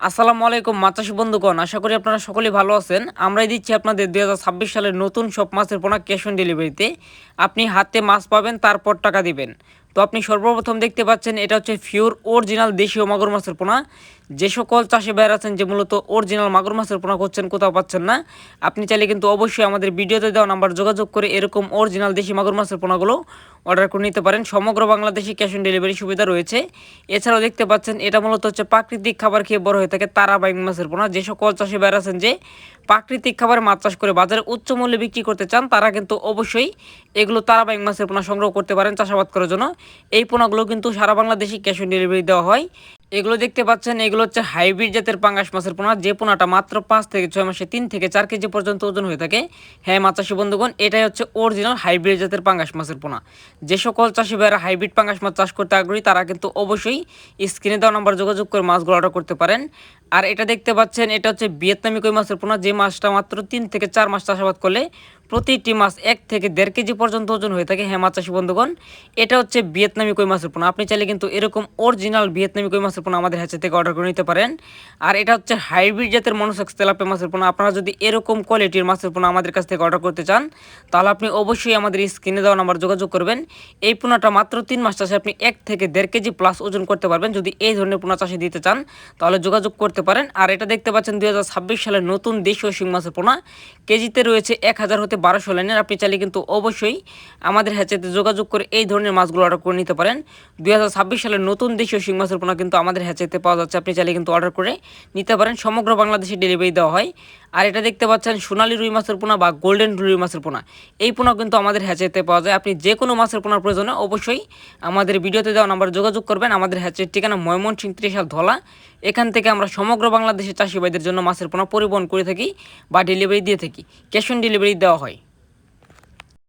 আসসালামু আলাইকুম মাছ চাষী বন্ধুগণ, আশা করি আপনারা সকলেই ভালো আছেন। আমরাই দিচ্ছি আপনাদের 2026 সালের নতুন সব মাছের পোনা ক্যাশ অন ডেলিভারিতে। আপনি হাতে মাছ পাবেন, তারপর টাকা দিবেন। তো আপনি সর্বপ্রথম দেখতে পাচ্ছেন এটা হচ্ছে পিওর অরিজিনাল দেশীয় মাগুর মাছের পোনা। যে সকল চাষি ভাইয়েরা আছেন যে মূলত অরিজিনাল মাগুর মাছের পোনা করছেন, কোথাও পাচ্ছেন না, আপনি চাইলে কিন্তু অবশ্যই আমাদের ভিডিওতে দেওয়া নাম্বার যোগাযোগ করে এরকম অরিজিনাল দেশি মাগুর মাছের পোনাগুলো অর্ডার করে নিতে পারেন। সমগ্র বাংলাদেশে ক্যাশ অন ডেলিভারি সুবিধা রয়েছে। এছাড়াও দেখতে পাচ্ছেন এটা মূলত হচ্ছে প্রাকৃতিক খাবার খেয়ে বড় হয়ে থাকে তারা বাইং মাছের পোনা। যে সকল চাষি ভাইয়েরা আছেন যে প্রাকৃতিক খাবারে মাছ চাষ করে বাজারে উচ্চ মূল্যে বিক্রি করতে চান, তারা কিন্তু অবশ্যই এগুলো তারা বাইং মাছের পোনা সংগ্রহ করতে পারেন চাষাবাদ করার জন্য। এই পোনাগুলো কিন্তু সারা বাংলাদেশে ক্যাশ অন ডেলিভারি দেওয়া হয়। এগুলো দেখতে পাচ্ছেন এগুলো হচ্ছে হাইব্রিড জাতের পাঙ্গাস মাছের পোনা, যে পোনাটা মাত্র 5 থেকে 6 মাসে 3 থেকে 4 কেজি পর্যন্ত ওজন হয়ে থাকে। হ্যাঁ মাছ চাষী বন্ধুগণ, এটাই হচ্ছে অরিজিনাল হাইব্রিড জাতের পাঙ্গাস মাছের পোনা। যে সকল চাষি ভাইয়েরা হাইব্রিড পাঙ্গাস মাছ চাষ করতে আগ্রহী, তারা কিন্তু অবশ্যই স্ক্রিনে দেওয়া নাম্বার যোগাযোগ করে মাছগুলো অর্ডার করতে পারেন। আর এটা দেখতে পাচ্ছেন এটা হচ্ছে ভিয়েতনামি কই মাছের পোনা, যে মাছটা মাত্র 3 থেকে 4 মাস চাষাবাদ করলে প্রতিটি মাছ 1 থেকে 1.5 কেজি পর্যন্ত ওজন হয়ে থাকে। হ্যাঁ মাছ চাষী বন্ধুগণ, এটা হচ্ছে ভিয়েতনামি কই মাছের পোনা। আপনি চাইলে কিন্তু এরকম অরিজিনাল ভিয়েতনামি কই মাছের পোনা আমাদের হ্যাচে থেকে অর্ডার করে নিতে পারেন। আর এটা হচ্ছে হাইব্রিড জাতের মনোসেক্স তেলাপিয়া মাছের পোনা। আপনারা যদি এরকম কোয়ালিটির মাছের পোনা আমাদের কাছ থেকে অর্ডার করতে চান, তাহলে আপনি অবশ্যই আমাদের স্ক্রিনে দেওয়া নাম্বার যোগাযোগ করবেন। এই পোনাটা মাত্র 3 মাস চাষে আপনি 1 থেকে 1.5 কেজি প্লাস ওজন করতে পারবেন। যদি এই ধরনের পোনা চাষে দিতে চান, তাহলে যোগাযোগ করতে পারেন। আর এটা দেখতে পাচ্ছেন 2026 সালের নতুন দেশীয় শিং মাছের পোনা, কেজিতে রয়েছে 1000 হতে 1200 লাইনের। আপনি চাইলে কিন্তু অবশ্যই আমাদের হ্যাচেতে যোগাযোগ করে এই ধরনের মাছগুলো অর্ডার করে নিতে পারেন। 2026 সালের নতুন দেশীয় শিং মাছের পোনা কিন্তু আমাদের হ্যাচেতে পাওয়া যাচ্ছে। আপনি চাইলে কিন্তু অর্ডার করে নিতে পারেন, সমগ্র বাংলাদেশে ডেলিভারি দেওয়া হয়। আর এটা দেখতে পাচ্ছেন সোনালী রুই মাছের পোনা বা গোল্ডেন রুই মাছের পোনা, এই পোনা কিন্তু আমাদের হ্যাচেতে পাওয়া যায়। আপনি যে কোনো মাছের পোনার প্রয়োজনে অবশ্যই আমাদের ভিডিওতে দেওয়া নাম্বার যোগাযোগ করবেন। আমাদের হ্যাচের ঠিকানা ময়মনসিংহ 30 ধলা। এখান থেকে আমরা সমগ্র বাংলাদেশের চাষি ভাইদের জন্য মাছের পোনা পরিবহন করে থাকি বা ডেলিভারি দিয়ে থাকি। ক্যাশ অন ডেলিভারি দেওয়া হয়।